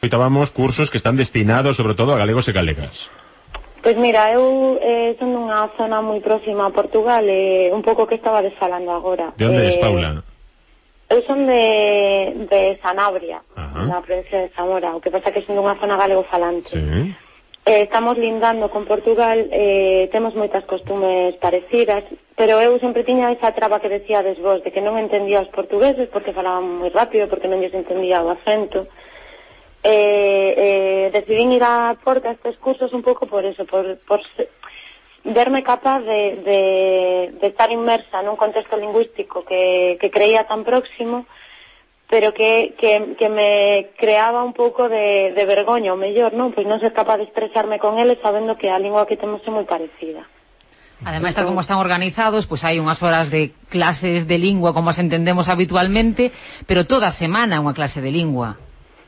escoitábamos cursos que están destinados sobre todo a galegos e galegas. Pois mira, eu son dunha zona moi próxima a Portugal, un pouco que estaba desfalando agora. De onde és, Paula? Eu son de Sanabria, na provincia de Zamora, o que pasa que son dunha zona galego-falante. Sí. Estamos lindando con Portugal, temos moitas costumes parecidas, pero eu sempre tiña esa traba que decíades vos, de que non entendía os portugueses porque falaban moi rápido, porque non lles entendía o acento. Decidín ir a Porto a estes cursos un pouco por eso, por verme capaz de estar inmersa nun contexto lingüístico que creía tan próximo, pero que me creaba un pouco de vergoña, o mellor, non? Pois non ser capaz de expresarme con eles sabendo que a lingua que temos é moi parecida. Ademais, tal como están organizados, pois hai unhas horas de clases de lingua como as entendemos habitualmente, pero toda semana unha clase de lingua.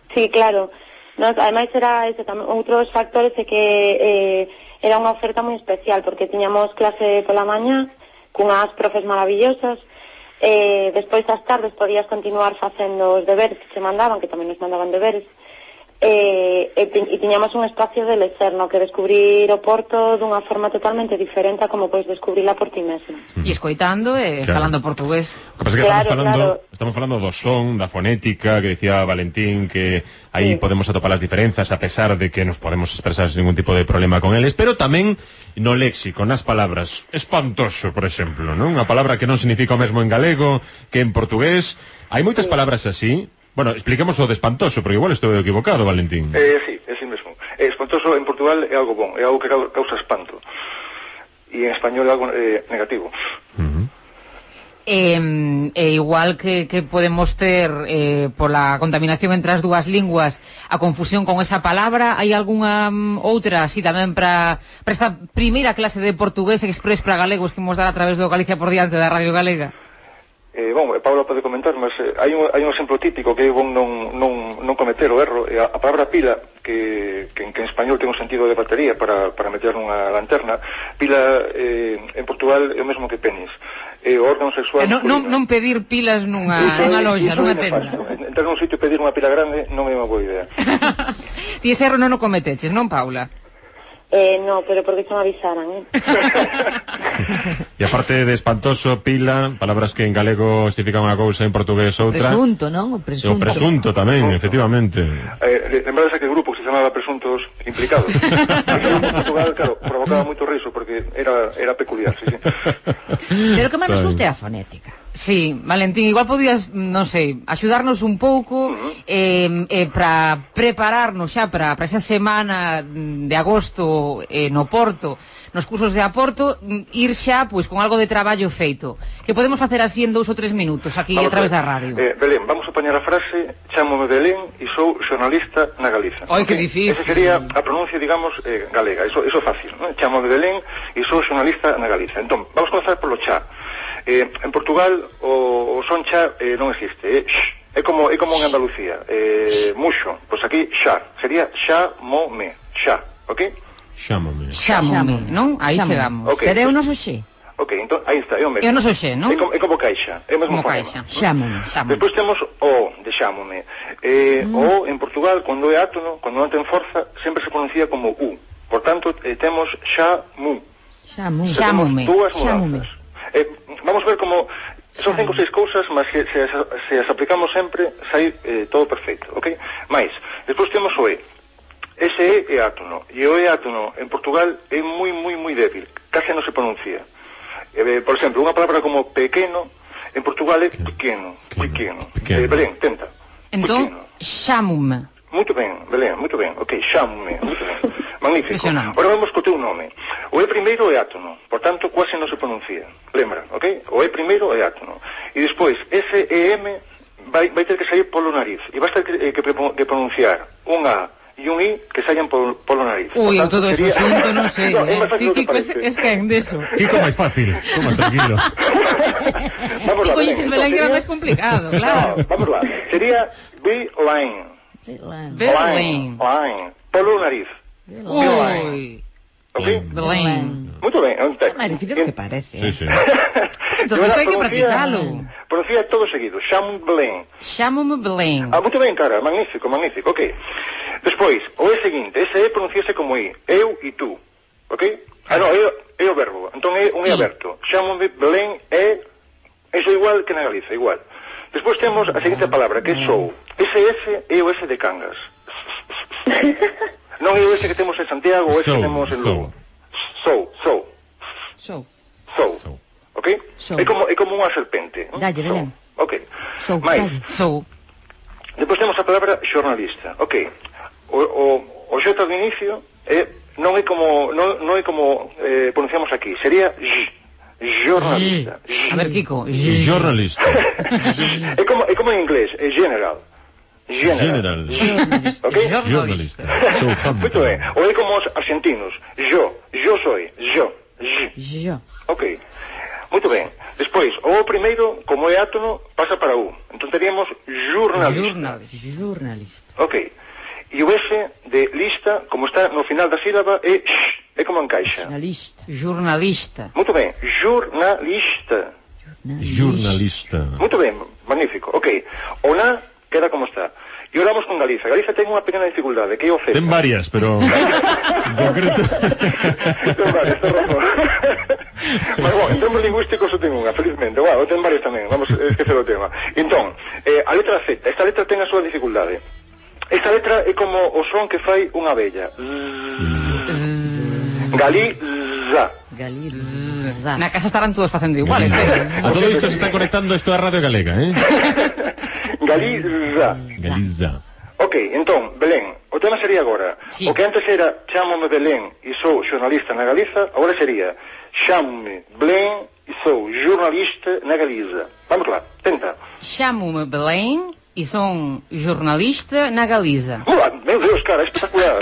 Sí, claro. Ademais era ese, outros factores é que era unha oferta moi especial, porque tiñamos clase pola mañá cunhas profes maravillosas. Despois das tardes podías continuar facendo os deberes que se mandaban, que tamén nos mandaban deberes, e tiñamos un espacio de lecer, no que descubrir o Porto dunha forma totalmente diferente a como podes descubrila por ti mesma. E escoitando e falando portugués. O que pasa é que estamos falando do son, da fonética, que decía Valentín, que aí podemos atopar as diferenzas a pesar de que nos podemos expresar sin ningún tipo de problema con eles, pero tamén no léxico, nas palabras. Espantoso, por exemplo, non? Unha palabra que non significa o mesmo en galego que en portugués. Hai moitas palabras así. Bueno, expliquemos o de espantoso, porque igual estou equivocado, Valentín. Sí, é así mesmo. Espantoso en Portugal é algo bon, é algo que causa espanto. E en español é algo negativo. Igual que podemos ter pola contaminación entre as dúas linguas a confusión con esa palabra, hai algunha outra así tamén para esta primeira clase de portugués express para galegos que imos dar a través do Galicia por diante da Radio Galega? Paula pode comentar, mas hai un exemplo típico que é bon non cometer o erro. A palabra pila, que en español ten un sentido de batería para meter nunha lanterna, pila en Portugal é o mesmo que penis. O órgano sexual... Non pedir pilas nunha loxa, nunha tenda. Entrar nun sitio e pedir unha pila grande non é unha boa idea. Ti ese erro non o cometeches, non, Paula? No, pero porque se me avisaran, E aparte de espantoso, pila, palabras que en galego significan unha cousa, en portugués outra. Presunto, non? O presunto. O presunto tamén, efectivamente. Lembrades aquel grupo que se chamaba Presuntos Implicados. En Portugal, claro, provocaba moito riso porque era peculiar, sí. Pero que máis nos guste a fonética. Sí, Valentín, igual podías, non sei, axudarnos un pouco para prepararnos xa para esa semana de agosto no Porto, nos cursos de Aporto, ir xa pois con algo de traballo feito. Que podemos facer así en 2 ou 3 minutos aquí a través da radio. Belén, vamos a poñer a frase: chámome Belén e sou xornalista na Galiza. Ai, que difícil. Esa sería a pronuncia, digamos, galega. Eso fácil, non? Chámome Belén e sou xornalista na Galiza. Entón, vamos comenzar polo xa. En Portugal o son xa non existe, é como en Andalucía, muxo, pois aquí xa, sería xámome, xa, ok? Xámome, non? Aí chegamos. Pero eu non sou xe. Ok, entón, aí está, é o mesmo. Eu non sou xe, non? É como caixa, é o mesmo fonema. Xámome. Despois temos o de xámome. O en Portugal, cando é átono, cando non ten forza, sempre se pronuncia como u. Por tanto, temos xamu. Xámome. Dúas mudanzas. Vamos ver como son 5 ou 6 cousas, mas se as aplicamos sempre sai todo perfecto, ok? Mais, despois temos o e. Ese é átono, e o e átono en Portugal é moi débil, case non se pronuncia. Por exemplo, unha palabra como pequeno en Portugal é pequeno. Belén, tenta. Entón, xámome. Muito ben, Belén, muito ben. Ok, xámome, muito ben. Magnífico. Agora vamos co teu nome. O E primeiro é átono, por tanto, quase non se pronuncia. Lembra, ok? O E primeiro é átono. E despois, ese E M vai ter que sair polo nariz. E vas ter que pronunciar un A e un I que saian polo nariz. Ui, todo eso xunto, non sei. Kiko es quen deso. Kiko máis fácil, toma, tranquilo. Kiko Iches Belén era máis complicado, claro. Vamos lá, sería B-line. Belén. Polo nariz. Ui. Ok? Belén. Muito ben. É máis difícil do que parece. Sí. Todo isto hai que practicalo. Pronuncia todo seguido. Xámome Belén. Xámome Belén. Muito ben, cara. Magnífico. Ok. Despois, o E seguinte, ese E pronunciase como I, eu e tú, ok? Ah, non, é o verbo, entón é un E aberto. Chámome Belén é, eso igual que na Galiza, igual. Despois temos a seguinte palabra, que é sou. Ese S é o S de Cangas. Non é o S que temos en Santiago, o S que temos en Lugo. Sou. Ok? É como unha serpente. Dalle, Belén. Ok. Mais. Depois temos a palabra xornalista. Ok. O xota do inicio non é como pronunciamos aquí. Sería jornalista. A ver, Kiko. Jornalista. É como en inglés, é general. Ok? Jornalista. Muito ben. Ou é como os argentinos. Yo soy. Ok. Muito ben. Despois, o primeiro, como é átono, pasa para U. Entón teríamos jornalista. Ok. E o S de lista, como está no final da sílaba, é como encaixa. Jornalista. Muito ben. Jornalista. Muito ben. Magnífico. Ok. O na queda como está. E oramos con Galiza. Galiza ten unha pequena dificultade, que é o celta. Ten varias, pero... concreto... ten varias, ten razón. Mas, bueno, en termos lingüísticos eu ten unha, felizmente. Bueno, eu ten varias tamén, vamos a esquecer o tema. Entón, a letra Z. Esta letra ten a súa dificultade. Esta letra é como o son que fai unha abella. Galiza. Na casa estarán todos facendo iguales, A todo isto se está conectando isto a Radio Galega, Galiza. Ok, entón, Belén, o tema sería agora. Sí. O que antes era chámome Belén e sou xornalista na Galiza, agora sería chámome Belén e sou jornalista na Galiza. Vamos lá, tenta. Chámome Belén e son jornalista na Galiza. Meu Deus, cara, espectacular.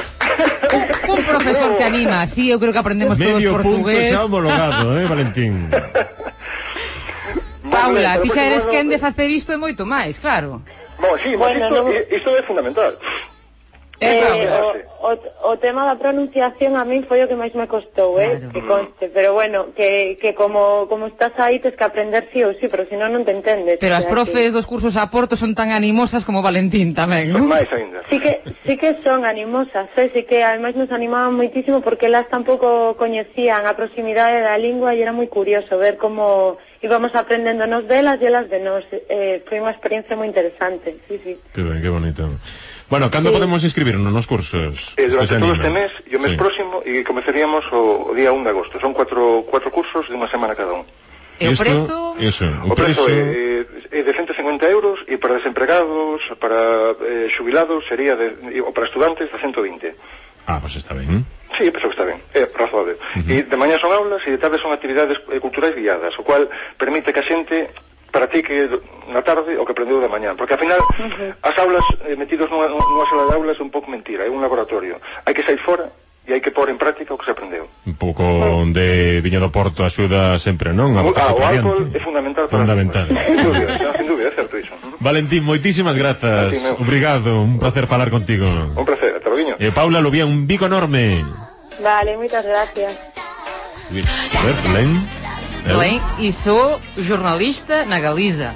Un profesor que anima, así eu creo que aprendemos todos portugués. Medio punto xa homologado, Valentín. Paula, ti xa eres quen de facer isto e moito máis, claro. Bueno, sí, mas isto é fundamental. O tema da pronunciación a min foi o que máis me costou, que conste, pero bueno, que como estás aí tes que aprender sí ou sí, pero senón non te entendes. Pero as profes dos cursos a Porto son tan animosas como Valentín tamén, non? Máis ainda. Sí que son animosas, sí que ademais nos animaban moitísimo porque elas tampouco coñecían a proximidade da lingua e era moi curioso ver como íbamos aprendendonos delas e elas de nos. Foi unha experiencia moi interesante, sí. Que ben, que bonito. Bueno, cando podemos inscribirnos nos cursos? Durante todo este mes e o mes próximo, e comezaríamos o día 1 de agosto. Son 4 cursos de unha semana cada un. E o prezo? O prezo é de 150 euros e para desempregados, para xubilados, sería ou para estudantes de 120. Ah, pues está ben. Sí, penso que está ben, é razoável. E de mañá son aulas e de tarde son actividades culturais guiadas, o cual permite que a xente practique na tarde o que aprendeu de mañá, porque ao final as aulas metidos nunha sala de aulas é un pouco mentira, é un laboratorio. Hai que sair fora e hai que pôr en práctica o que se aprendeu. Un pouco de viña do Porto axuda sempre, non? O alcohol é fundamental para sin dúbida, é certo iso. Valentín, moitísimas grazas. Obrigado, un placer falar contigo. Un placer, ata logo. Paula Lubía, un bico enorme. Vale, moitas gracias. A ver, Belén. E sou jornalista na Galiza.